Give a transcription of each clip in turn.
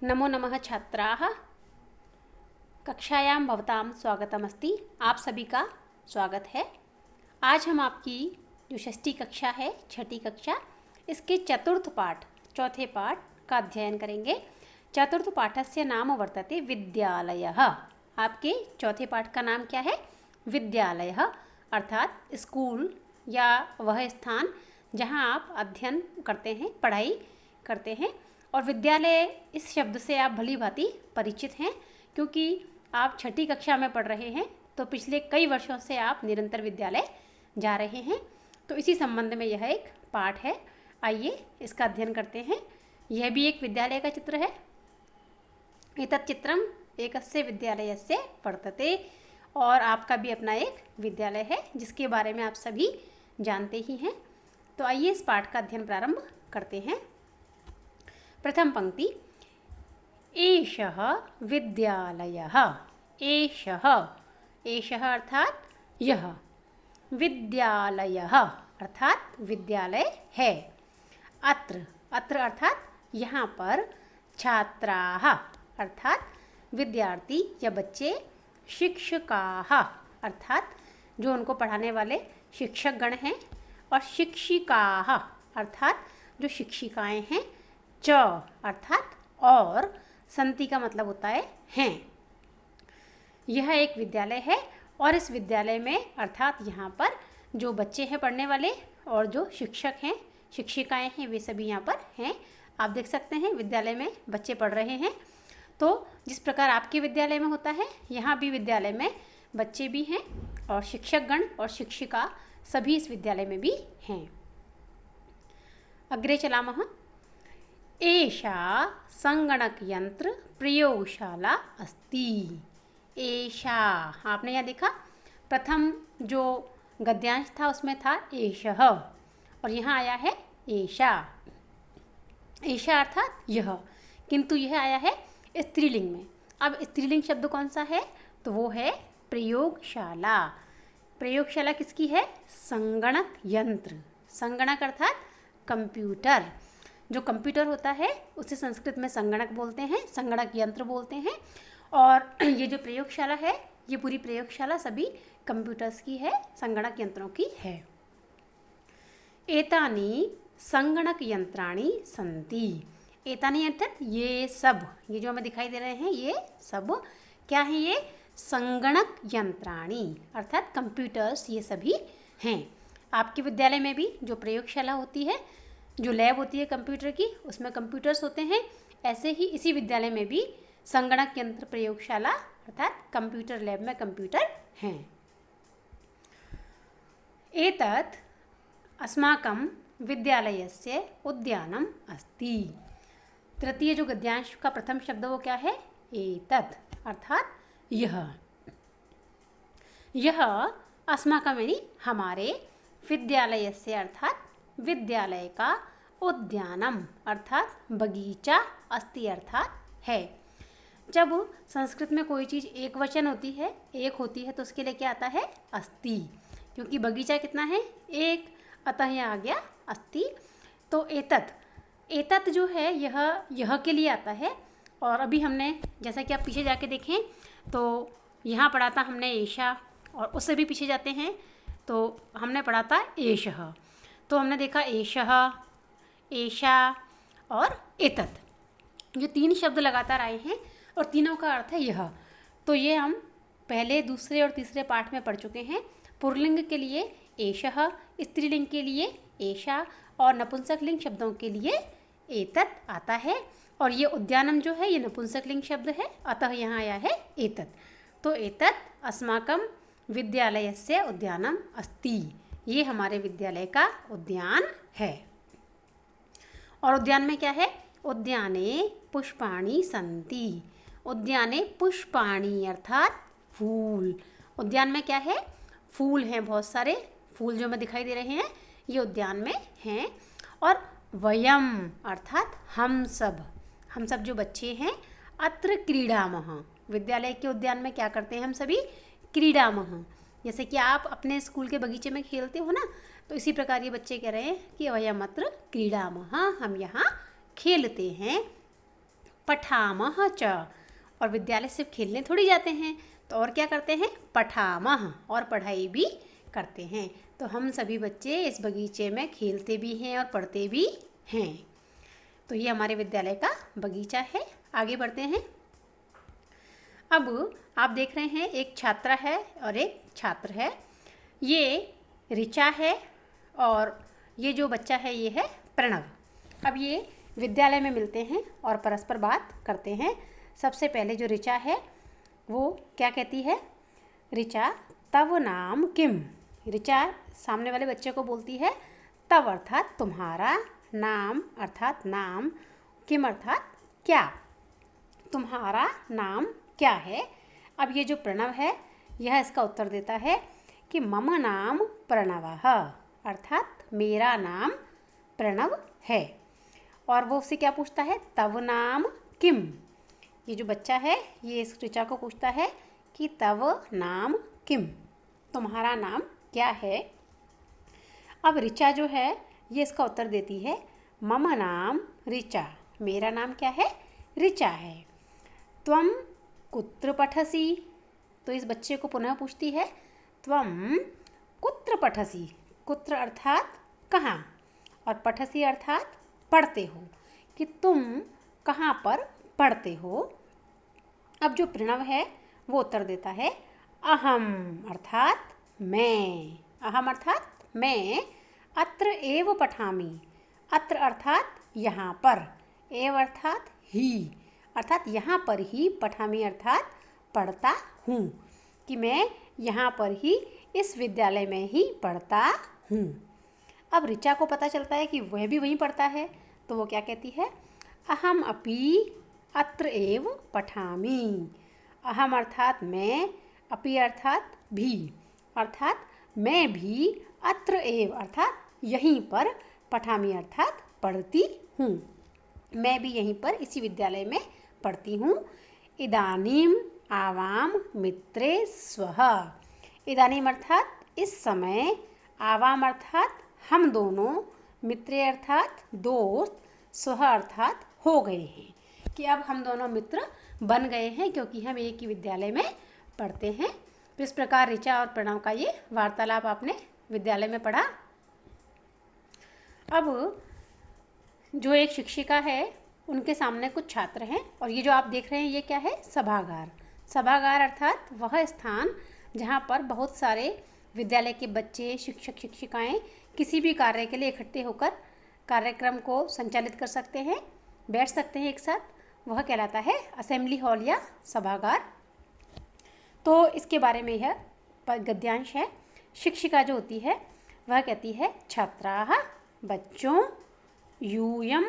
नमो नमः छात्राः। कक्षायां भवतां स्वागतमस्ति। आप सभी का स्वागत है। आज हम आपकी जो षष्ठी कक्षा है, छठी कक्षा, इसके चतुर्थ पाठ, चौथे पाठ का अध्ययन करेंगे। चतुर्थ पाठस्य नाम वर्तते विद्यालयः। आपके चौथे पाठ का नाम क्या है? विद्यालयः, अर्थात स्कूल या वह स्थान जहाँ आप अध्ययन करते हैं, पढ़ाई करते हैं। और विद्यालय इस शब्द से आप भली भांति परिचित हैं, क्योंकि आप छठी कक्षा में पढ़ रहे हैं, तो पिछले कई वर्षों से आप निरंतर विद्यालय जा रहे हैं। तो इसी संबंध में यह एक पाठ है। आइए इसका अध्ययन करते हैं। यह भी एक विद्यालय का चित्र है। एतत् चित्रम एकस्य विद्यालयस्य वर्तते। और आपका भी अपना एक विद्यालय है जिसके बारे में आप सभी जानते ही हैं। तो आइए इस पाठ का अध्ययन प्रारंभ करते हैं। प्रथम पंक्ति, एषः विद्यालयः। एषः, एषः अर्थात यह, विद्यालयः अर्थात विद्यालय है। अत्र, अत्र अर्थात यहाँ पर, छात्राः अर्थात विद्यार्थी या बच्चे, शिक्षकाः अर्थात जो उनको पढ़ाने वाले शिक्षक गण हैं, और शिक्षिकाः अर्थात जो शिक्षिकाएं हैं, च अर्थात और, संति का मतलब होता है हैं। यह एक विद्यालय है और इस विद्यालय में अर्थात यहाँ पर जो बच्चे हैं पढ़ने वाले और जो शिक्षक हैं, शिक्षिकाएं हैं, वे सभी यहाँ पर हैं। आप देख सकते हैं विद्यालय में बच्चे पढ़ रहे हैं। तो जिस प्रकार आपके विद्यालय में होता है, यहाँ भी विद्यालय में बच्चे भी हैं और शिक्षकगण और शिक्षिका सभी इस विद्यालय में भी हैं। अग्रे चलामः। एषा संगणकयंत्र प्रयोगशाला अस्ति। एषा, आपने यहाँ देखा प्रथम जो गद्यांश था उसमें था एषः, और यहाँ आया है एषा। एषा अर्थात यह, किंतु यह आया है स्त्रीलिंग में। अब स्त्रीलिंग शब्द कौन सा है? तो वो है प्रयोगशाला। प्रयोगशाला किसकी है? संगणक यंत्र। संगणक अर्थात कंप्यूटर। जो कंप्यूटर होता है उसे संस्कृत में संगणक बोलते हैं, संगणक यंत्र बोलते हैं। और ये जो प्रयोगशाला है, ये पूरी प्रयोगशाला सभी कंप्यूटर्स की है, संगणक यंत्रों की है। एतानि संगणक यंत्राणि सन्ति। एतानि अर्थात ये सब, ये जो हमें दिखाई दे रहे हैं, ये सब क्या है? ये संगणक यंत्राणि अर्थात कंप्यूटर्स, ये सभी हैं। आपके विद्यालय में भी जो प्रयोगशाला होती है, जो लैब होती है कंप्यूटर की, उसमें कंप्यूटर्स होते हैं। ऐसे ही इसी विद्यालय में भी संगणक यंत्र प्रयोगशाला अर्थात कंप्यूटर लैब में कंप्यूटर हैं। एतत् अस्माकं विद्यालयस्य उद्यानम् अस्ति। तृतीय जो गद्यांश का प्रथम शब्द वो क्या है? एतत् अर्थात यह। यह अस्माकं यानी हमारे, विद्यालयस्य अर्थात विद्यालय का, उद्यानम अर्थात बगीचा, अस्ति अर्थात है। जब संस्कृत में कोई चीज़ एक वचन होती है, एक होती है, तो उसके लिए क्या आता है? अस्ति। क्योंकि बगीचा कितना है? एक, अतः यहाँ आ गया अस्ति। तो एतत्, एतत् जो है यह के लिए आता है। और अभी हमने, जैसा कि आप पीछे जाके देखें तो यहाँ पढ़ा था हमने एषा, और उससे भी पीछे जाते हैं तो हमने पढ़ा था एषः। तो हमने देखा एषः, एषा और एतत्, जो तीन शब्द लगातार आए हैं और तीनों का अर्थ है यह। तो ये हम पहले, दूसरे और तीसरे पाठ में पढ़ चुके हैं। पुल्लिंग के लिए एषः, स्त्रीलिंग के लिए एषा, और नपुंसकलिंग शब्दों के लिए एतत् आता है। और ये उद्यानम जो है ये नपुंसकलिंग शब्द है, अतः यहाँ आया है एतत्। तो एतत् अस्माकं विद्यालयस्य उद्यानम अस्ति। ये हमारे विद्यालय का उद्यान है। और उद्यान में क्या है? उद्याने पुष्पाणि सन्ति। उद्याने पुष्पाणि अर्थात फूल। उद्यान में क्या है? फूल हैं, बहुत सारे फूल जो हमें दिखाई दे रहे हैं ये उद्यान में हैं। और वयम अर्थात हम सब, हम सब जो बच्चे हैं, अत्र क्रीडामः। विद्यालय के उद्यान में क्या करते हैं हम सभी? क्रीडामः। जैसे कि आप अपने स्कूल के बगीचे में खेलते हो ना, तो इसी प्रकार ये बच्चे कह रहे हैं कि वयम अत्र क्रीडामः, हम यहाँ खेलते हैं। पठामः च। और विद्यालय सिर्फ खेलने थोड़ी जाते हैं, तो और क्या करते हैं, पठामः, और पढ़ाई भी करते हैं। तो हम सभी बच्चे इस बगीचे में खेलते भी हैं और पढ़ते भी हैं। तो ये हमारे विद्यालय का बगीचा है। आगे बढ़ते हैं। अब आप देख रहे हैं एक छात्रा है और एक छात्र है। ये ऋचा है और ये जो बच्चा है ये है प्रणव। अब ये विद्यालय में मिलते हैं और परस्पर बात करते हैं। सबसे पहले जो ऋचा है वो क्या कहती है, ऋचा तव नाम किम। ऋचा सामने वाले बच्चे को बोलती है तव अर्थात तुम्हारा, नाम अर्थात नाम, किम अर्थात क्या, तुम्हारा नाम क्या है। अब ये जो प्रणव है यह इसका उत्तर देता है कि मम नाम प्रणवः, अर्थात मेरा नाम प्रणव है। और वो उससे क्या पूछता है, तव नाम किम। ये जो बच्चा है ये इस ऋचा को पूछता है कि तव नाम किम, तुम्हारा नाम क्या है। अब ऋचा जो है ये इसका उत्तर देती है मम नाम ऋचा, मेरा नाम क्या है, ऋचा है। त्वं कुत्र पठसि। तो इस बच्चे को पुनः पूछती है त्वं कुत्र पठसि। कुत्र अर्थात कहाँ और पठसि अर्थात पढ़ते हो, कि तुम कहाँ पर पढ़ते हो। अब जो प्रणव है वो उत्तर देता है अहम अर्थात मैं, अहम अर्थात मैं, अत्र एव पठामि। अत्र अर्थात यहाँ पर, एव अर्थात ही, अर्थात यहाँ पर ही, पठामि अर्थात पढ़ता हूँ, कि मैं यहाँ पर ही इस विद्यालय में ही पढ़ता हूँ। अब ऋचा को पता चलता है कि वह भी वहीं पढ़ता है, तो वो क्या कहती है, अहम अपि अत्र एव पठामि। अहम अर्थात मैं, अपि अर्थात भी, अर्थात मैं भी, अत्र एव अर्थात यहीं पर, पठामि अर्थात पढ़ती हूँ, मैं भी यहीं पर इसी विद्यालय में पढ़ती हूँ। इदानीम आवाम मित्रे स्वः। इदानीम अर्थात इस समय, आवाम अर्थात हम दोनों, मित्रे अर्थात दोस्त, स्वः अर्थात हो गए हैं, कि अब हम दोनों मित्र बन गए हैं क्योंकि हम एक ही विद्यालय में पढ़ते हैं। तो इस प्रकार ऋचा और प्रणव का ये वार्तालाप आपने विद्यालय में पढ़ा। अब जो एक शिक्षिका है उनके सामने कुछ छात्र हैं और ये जो आप देख रहे हैं ये क्या है, सभागार। सभागार अर्थात वह स्थान जहाँ पर बहुत सारे विद्यालय के बच्चे, शिक्षक शिक्षिकाएं किसी भी कार्य के लिए इकट्ठे होकर कार्यक्रम को संचालित कर सकते हैं, बैठ सकते हैं एक साथ, वह कहलाता है असेंबली हॉल या सभागार। तो इसके बारे में यह गद्यांश है। शिक्षिका जो होती है वह कहती है छात्राः बच्चों यूयं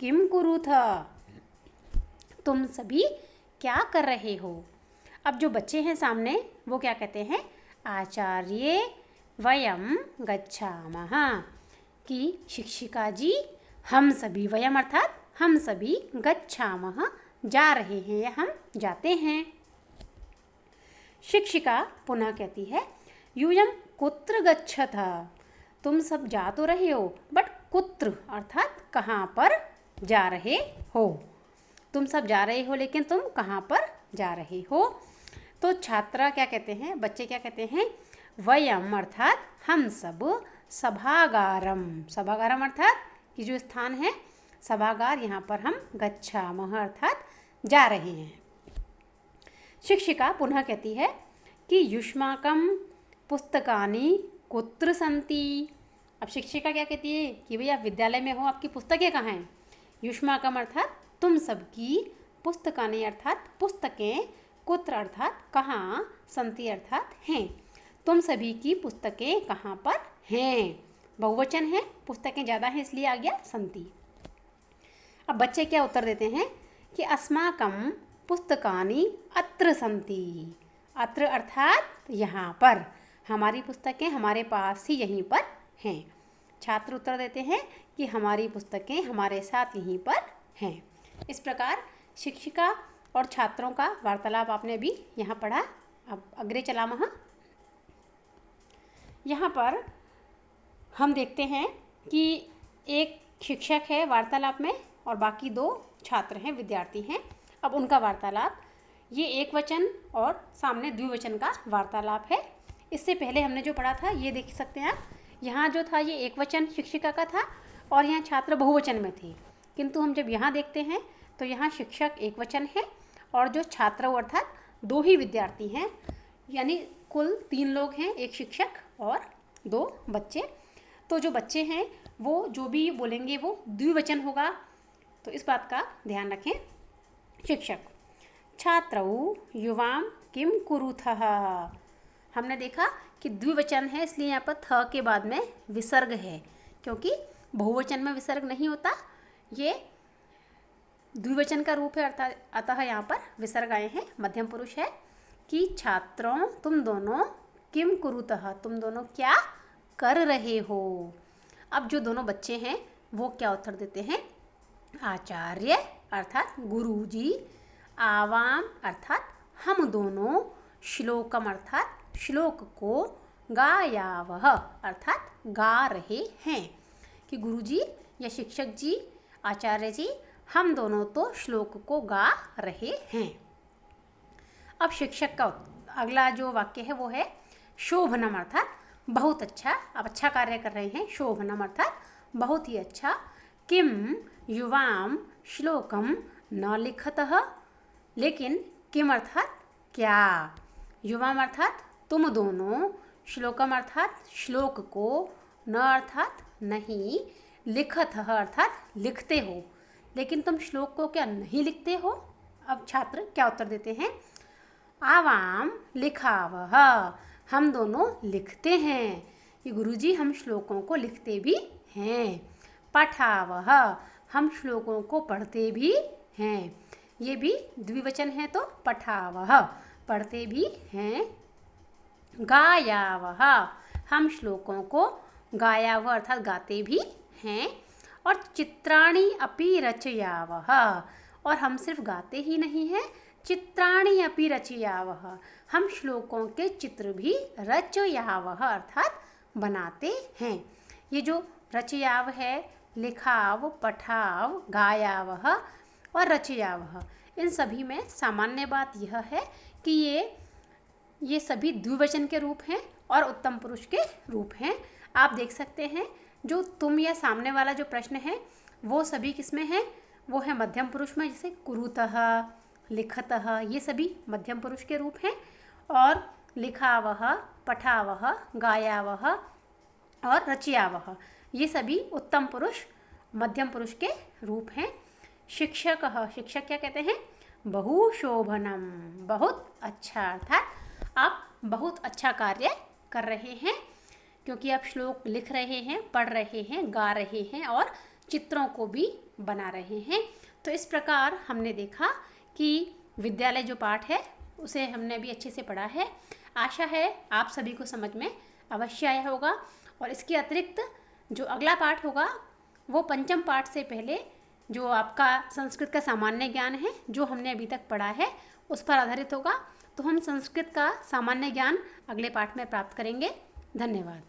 किम कुरुथ, तुम सभी क्या कर रहे हो। अब जो बच्चे हैं सामने वो क्या कहते हैं, आचार्य वयम गच्छामः, कि शिक्षिका जी हम सभी, वयम अर्थात हम सभी, गच्छामः जा रहे हैं या हम जाते हैं। शिक्षिका पुनः कहती है यूयं कुत्र गच्छथ, तुम सब जा तो रहे हो बट कुत्र अर्थात कहाँ पर जा रहे हो, तुम सब जा रहे हो लेकिन तुम कहाँ पर जा रहे हो। तो छात्रा क्या कहते हैं, बच्चे क्या कहते हैं, वयम अर्थात हम सब, सभागारम, सभागारम अर्थात कि जो स्थान है सभागार, यहाँ पर हम गच्छामः अर्थात जा रहे हैं। शिक्षिका पुनः कहती है कि युष्माकं पुस्तकानि कुत्र सन्ति। अब शिक्षिका क्या कहती है कि भैया विद्यालय में हो, आपकी पुस्तकें कहाँ हैं। युष्माकम अर्थात तुम सबकी, पुस्तकानि अर्थात पुस्तकें, कुत्र अर्थात कहाँ, संति अर्थात हैं, तुम सभी की पुस्तकें कहाँ पर हैं। बहुवचन है, पुस्तकें ज़्यादा हैं इसलिए आ गया संति। अब बच्चे क्या उत्तर देते हैं कि अस्माकं पुस्तकानि अत्र सन्ति। अत्र अर्थात यहाँ पर, हमारी पुस्तकें हमारे पास ही यहीं पर हैं। छात्र उत्तर देते हैं कि हमारी पुस्तकें हमारे साथ यहीं पर हैं। इस प्रकार शिक्षिका और छात्रों का वार्तालाप आपने भी यहाँ पढ़ा। अब अग्रे चलामः। यहाँ पर हम देखते हैं कि एक शिक्षक है वार्तालाप में और बाकी दो छात्र हैं, विद्यार्थी हैं। अब उनका वार्तालाप, ये एक वचन और सामने द्विवचन का वार्तालाप है। इससे पहले हमने जो पढ़ा था ये देख सकते हैं आप, यहाँ जो था ये एक वचन शिक्षिका का था और यहाँ छात्र बहुवचन में थे। किंतु हम जब यहाँ देखते हैं तो यहाँ शिक्षक एक वचन है और जो छात्र अर्थात 2 ही विद्यार्थी हैं, यानी कुल 3 लोग हैं, एक शिक्षक और 2 बच्चे। तो जो बच्चे हैं वो जो भी बोलेंगे वो द्विवचन होगा, तो इस बात का ध्यान रखें। शिक्षक, छात्रौ युवां किं कुरुथः। हमने देखा कि द्विवचन है इसलिए यहाँ पर थ के बाद में विसर्ग है, क्योंकि बहुवचन में विसर्ग नहीं होता, ये द्विवचन का रूप है, अतः यहाँ पर विसर्ग आए हैं। मध्यम पुरुष है कि छात्रों तुम दोनों किम कुरुतः, तुम दोनों क्या कर रहे हो। अब जो दोनों बच्चे हैं वो क्या उत्तर देते हैं, आचार्य अर्थात गुरुजी, आवाम अर्थात हम दोनों, श्लोकम अर्थात श्लोक को, गायावह अर्थात गा रहे हैं। कि गुरुजी या शिक्षक जी, आचार्य जी, हम दोनों तो श्लोक को गा रहे हैं। अब शिक्षक का अगला जो वाक्य है वो है शोभनम अर्थात बहुत अच्छा, आप अच्छा कार्य कर रहे हैं। शोभनम अर्थात बहुत ही अच्छा। किम युवाम श्लोकम न लिखतः, लेकिन किम अर्थात क्या, युवाम अर्थात तुम दोनों, श्लोकम अर्थात श्लोक को, न अर्थात नहीं, लिखतः अर्थात लिखते हो, लेकिन तुम श्लोक को क्या नहीं लिखते हो। अब छात्र क्या उत्तर देते हैं, आवाम लिखावह, हम दोनों लिखते हैं। कि गुरुजी हम श्लोकों को लिखते भी हैं। पठावह, हम श्लोकों को पढ़ते भी हैं, ये भी द्विवचन है तो पठावह, पढ़ते भी हैं। गायावह, हम श्लोकों को गायावह अर्थात गाते भी हैं। और चित्राणि अपि रचयावह, और हम सिर्फ गाते ही नहीं हैं, चित्राणि अपि रचयावह, हम श्लोकों के चित्र भी रचयावह अर्थात बनाते हैं। ये जो रचयाव है, लिखाव, पठाव, गायावह और रचयावह, इन सभी में सामान्य बात यह है कि ये सभी द्विवचन के रूप हैं और उत्तम पुरुष के रूप हैं। आप देख सकते हैं जो तुम या सामने वाला जो प्रश्न है वो सभी किसमें है, वो है मध्यम पुरुष में, जैसे कुरुतः, लिखतः, ये सभी मध्यम पुरुष के रूप हैं। और लिखावह, पठावह, गायावह और रचयावह, ये सभी उत्तम पुरुष मध्यम पुरुष के रूप हैं। शिक्षक, शिक्षक क्या कहते हैं, बहुशोभनम, बहुत अच्छा, अर्थात आप बहुत अच्छा कार्य कर रहे हैं, क्योंकि आप श्लोक लिख रहे हैं, पढ़ रहे हैं, गा रहे हैं और चित्रों को भी बना रहे हैं। तो इस प्रकार हमने देखा कि विद्यालय जो पाठ है उसे हमने भी अच्छे से पढ़ा है। आशा है आप सभी को समझ में अवश्य आया होगा। और इसके अतिरिक्त जो अगला पाठ होगा वो पंचम पाठ से पहले जो आपका संस्कृत का सामान्य ज्ञान है जो हमने अभी तक पढ़ा है उस पर आधारित होगा। तो हम संस्कृत का सामान्य ज्ञान अगले पाठ में प्राप्त करेंगे। धन्यवाद।